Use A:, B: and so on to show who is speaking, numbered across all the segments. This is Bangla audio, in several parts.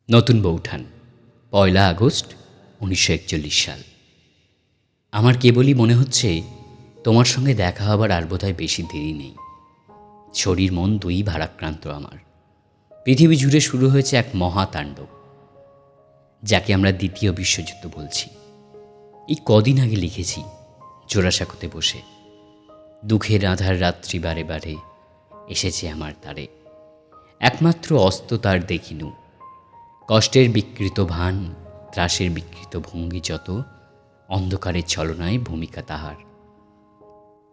A: নতুন বৌঠান ১লা আগস্ট ১৯৪১ সাল। আমার কেবলই মনে হচ্ছে তোমার সঙ্গে দেখা হবার আর বোধহয় বেশি দেরি নেই। শরীর মন দুই ভারাক্রান্ত আমার। পৃথিবী জুড়ে শুরু হয়েছে এক মহাতাণ্ডব, যাকে আমরা দ্বিতীয় বিশ্বযুদ্ধ বলছি। এই কদিন আগে লিখেছি জোড়াসাঁকোতে বসে, দুঃখের আঁধার রাত্রি বারে বারে এসেছে আমার দ্বারে, একমাত্র অস্ত তার দেখিনু। কষ্টের বিকৃত ভান, ত্রাসের বিকৃত ভঙ্গি যত, অন্ধকারের ছলনায় ভূমিকা তাহার।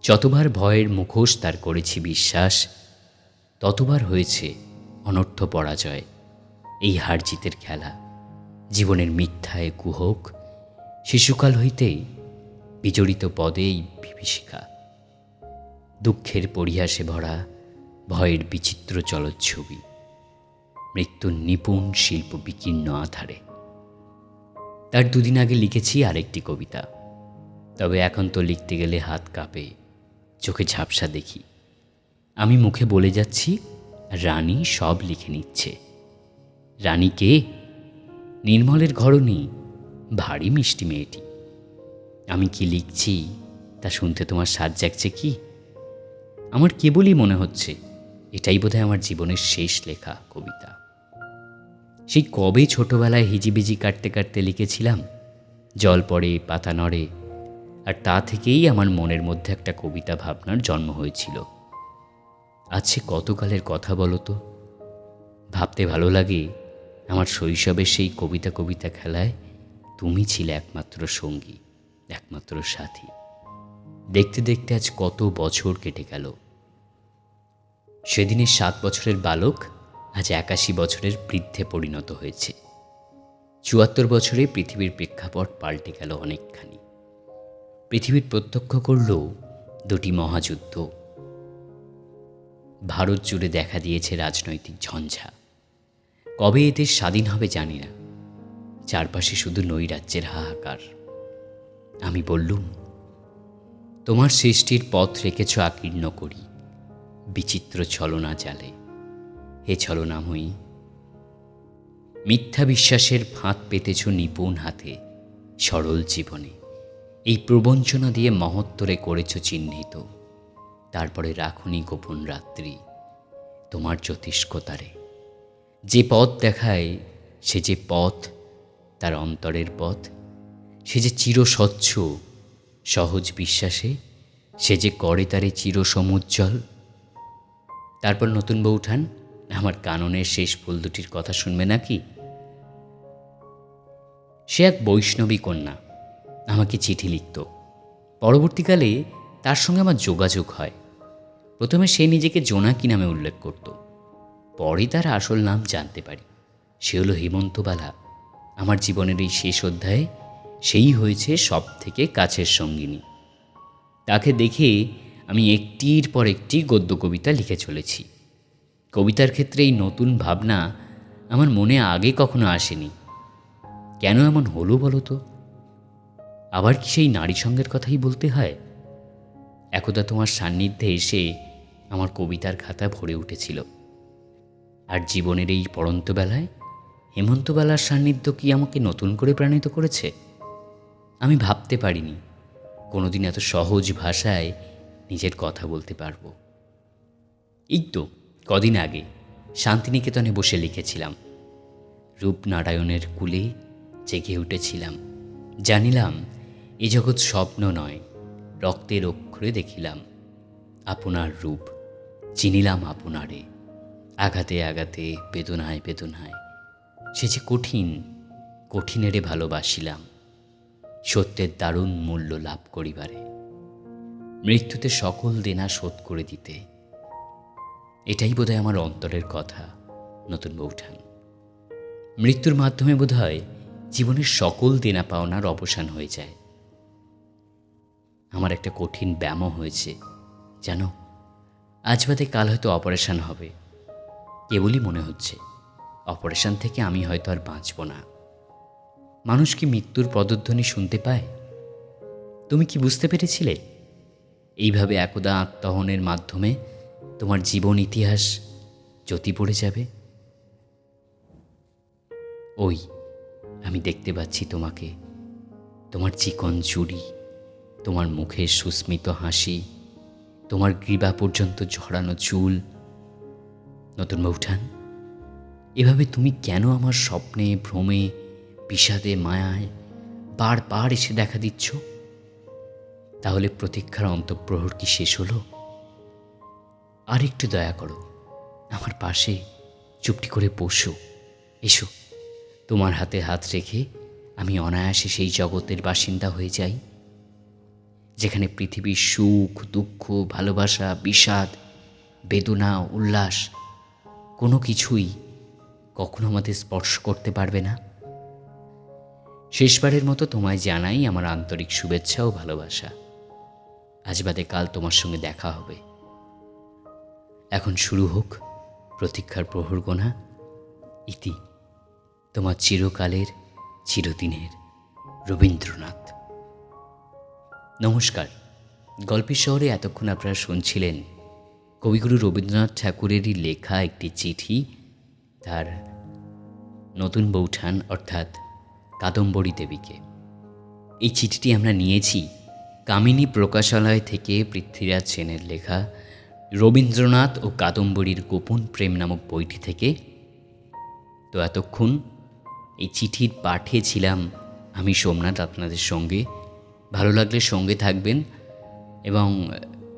A: যতবার ভয়ের মুখোশ তার করেছি বিশ্বাস, ততবার হয়েছে অনর্থ পরাজয়। এই হার জিতের খেলা, জীবনের মিথ্যায় কুহক, শিশুকাল হইতেই বিজড়িত পদে এই বিভীষিকা। দুঃখের পরিহাসে ভরা ভয়ের বিচিত্র চলচ্ছবি, মৃত্যুর নিপুণ শিল্প বিকীর্ণ আধারে। তার দুদিন আগে লিখেছি আরেকটি কবিতা, তবে এখন তো লিখতে গেলে হাত কাঁপে, চোখে ঝাপসা দেখি। আমি মুখে বলে যাচ্ছি, রানী সব লিখে নিচ্ছে। রানী কে? নির্মলের ঘরণী, ভারী মিষ্টি মেয়েটি। আমি কি লিখছি তা শুনতে তোমার স্বাদ জাগছে কি? আমার কেবলই মনে হচ্ছে এটাই বোধহয় আমার জীবনের শেষ লেখা কবিতা। সেই কবে ছোটবেলায় হিজিবিজি কাটতে কাটতে লিখেছিলাম, জল পড়ে পাতা নড়ে, আর তা থেকেই আমার মনের মধ্যে একটা কবিতা ভাবনার জন্ম হয়েছিল। আছে কতকালের কথা বলো তো। ভাবতে ভালো লাগে, আমার শৈশবের সেই কবিতা কবিতা খেলায় তুমি ছিলে একমাত্র সঙ্গী, একমাত্র সাথী। দেখতে দেখতে আজ কত বছর কেটে গেল। সেদিনের 7 বছরের বালক আজ 81 বছরের বৃদ্ধে পরিণত হয়েছে। ৭৪ বছরে পৃথিবীর প্রেক্ষাপট পাল্টে গেল অনেকখানি। পৃথিবীর প্রত্যক্ষ করল দুটি মহাযুদ্ধ। ভারত জুড়ে দেখা দিয়েছে রাজনৈতিক ঝঞ্ঝা। কবে এ দেশ স্বাধীন হবে জানি না। চারপাশে শুধু নৈরাজ্যের হাহাকার। আমি বললুম, তোমার সৃষ্টির পথ রেখেছ আকীর্ণ করি, বিচিত্র ছলনা জালে। হে ছলনাময়ী, মিথ্যা বিশ্বাসের ফাঁদ পেতেছ নিপুণ হাতে, সরল জীবনে এই প্রবঞ্চনা দিয়ে মহত্তরে করেছ চিহ্নিত। তারপরে রাখুনি গোপন রাত্রি তোমার জ্যোতিষ্কতারে। যে পথ দেখায় সে যে পথ, তার অন্তরের পথ, সে যে চিরস্বচ্ছ সহজ বিশ্বাসে, সে যে করে তারে চিরসমুজ্জ্বল। তারপর নতুন বৌঠান আমার কাননের শেষ ফুল দুটির কথা শুনবে নাকি? সে এক বৈষ্ণবী কন্যা, আমাকে চিঠি লিখত। পরবর্তীকালে তার সঙ্গে আমার যোগাযোগ হয়। প্রথমে সে নিজেকে জোনাকি নামে উল্লেখ করত, পরে তার আসল নাম জানতে পারি। সে হলো হেমন্তবালা। আমার জীবনের এই শেষ অধ্যায়ে সেই হয়েছে সব থেকে কাছের সঙ্গিনী। তাকে দেখে আমি একটির পর একটি গদ্য কবিতা লিখে চলেছি। কবিতার ক্ষেত্রে এই নতুন ভাবনা আমার মনে আগে কখনো আসেনি। কেন এমন হলো বলো তো? আবার কি সেই নারী সঙ্গের কথাই বলতে হয়? একদা তোমার সান্নিধ্যে এসে আমার কবিতার খাতা ভরে উঠেছিল। আর জীবনের এই পড়ন্ত বেলায় হেমন্তবেলার সান্নিধ্য কি আমাকে নতুন করে প্রাণিত করেছে? আমি ভাবতে পারিনি কোনোদিন এত সহজ ভাষায় নিজের কথা বলতে পারবো। এই তো কদিন আগে শান্তিনিকেতনে বসে লিখেছিলাম, রূপনারায়ণের কুলে জেগে উঠেছিলাম। জানিলাম এ জগৎ স্বপ্ন নয়, রক্তের অক্ষরে দেখিলাম আপনার রূপ, চিনিলাম আপনারে। আঘাতে আঘাতে বেদনায় বেদনায় সে যে কঠিন, কঠিনেরে ভালোবাসিলাম, সত্যের দারুণ মূল্য লাভ করিবারে, মৃত্যুতে সকল দেনা শোধ করে দিতে। এটাই বোধহয় আমার অন্তরের কথা নতুন বৌঠান। মৃত্যুর মাধ্যমে বোধহয় জীবনের সকল দেনা পাওনার অবসান হয়ে যায়। আমার একটা কঠিন ব্যায়ামও হয়েছে জানো। আজ বাদে কাল হয়তো অপারেশন হবে। কেবলই মনে হচ্ছে অপারেশন থেকে আমি হয়তো আর বাঁচব না। মানুষ কি মৃত্যুর পদধ্বনি শুনতে পায়? তুমি কি বুঝতে পেরেছিলে? এইভাবে একদা আত্মহনের মাধ্যমে তোমার জীবন ইতিহাস জ্যোতি পড়ে যাবে। ওই আমি দেখতে পাচ্ছি তোমাকে, তোমার চিকন চুড়ি, তোমার মুখের সুস্মিত হাসি, তোমার গ্রীবা পর্যন্ত ঝরানো চুল। নতুন বউঠান, এভাবে তুমি কেন আমার স্বপ্নে, ভ্রমে, বিষাদে, মায়ায় বারবার এসে দেখা দিচ্ছ? তাহলে প্রতীক্ষার অন্তঃপ্রহর কি শেষ হলো? আর একটু দয়া করো, আমার পাশে চুপটি করে বসো। এসো, তোমার হাতে হাত রেখে আমি অনায়াসে সেই জগতের বাসিন্দা হয়ে যাই, যেখানে পৃথিবীর সুখ, দুঃখ, ভালোবাসা, বিষাদ, বেদনা, উল্লাস কোনো কিছুই কখনো আমাদের স্পর্শ করতে পারবে না। শেষবারের মতো তোমায় জানাই আমার আন্তরিক শুভেচ্ছা ও ভালোবাসা। আজ বাদে কাল তোমার সঙ্গে দেখা হবে। এখন শুরু হোক প্রতীক্ষার প্রহর গোনা। ইতি তোমার চিরকালের, চিরদিনের রবীন্দ্রনাথ। নমস্কার। গল্পের শহরে এতক্ষণ আপনারা শুনছিলেন কবিগুরু রবীন্দ্রনাথ ঠাকুরেরই লেখা একটি চিঠি তার নতুন বউঠান অর্থাৎ কাদম্বরী দেবীকে। এই চিঠিটি আমরা নিয়েছি কামিনী প্রকাশালয় থেকে পৃথ্বীরাজ সেনের লেখা রবীন্দ্রনাথ ও কাদম্বরীর গোপন প্রেম নামক বইটি থেকে। তো এতক্ষণ এই চিঠির পাঠে ছিলাম আমি সোমনাথ আপনাদের সঙ্গে। ভালো লাগলে সঙ্গে থাকবেন এবং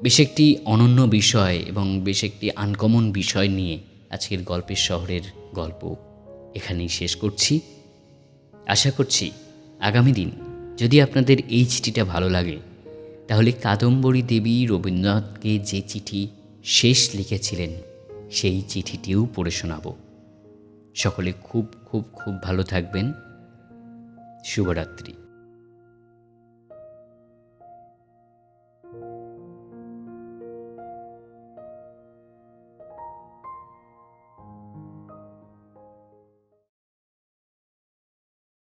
A: বেশ একটি অনন্য বিষয় এবং বেশ একটি আনকমন বিষয় নিয়ে আজকের গল্পের শহরের গল্প এখানেই শেষ করছি। আশা করছি আগামী দিন যদি আপনাদের এই চিঠিটা ভালো লাগে তাহলে কাদম্বরী দেবী রবীন্দ্রনাথকে যে চিঠি শেষ লিখেছিলেন সেই চিঠিটিও পড়ে শোনাব। সকলে খুব খুব খুব ভালো থাকবেন। শুভরাত্রি।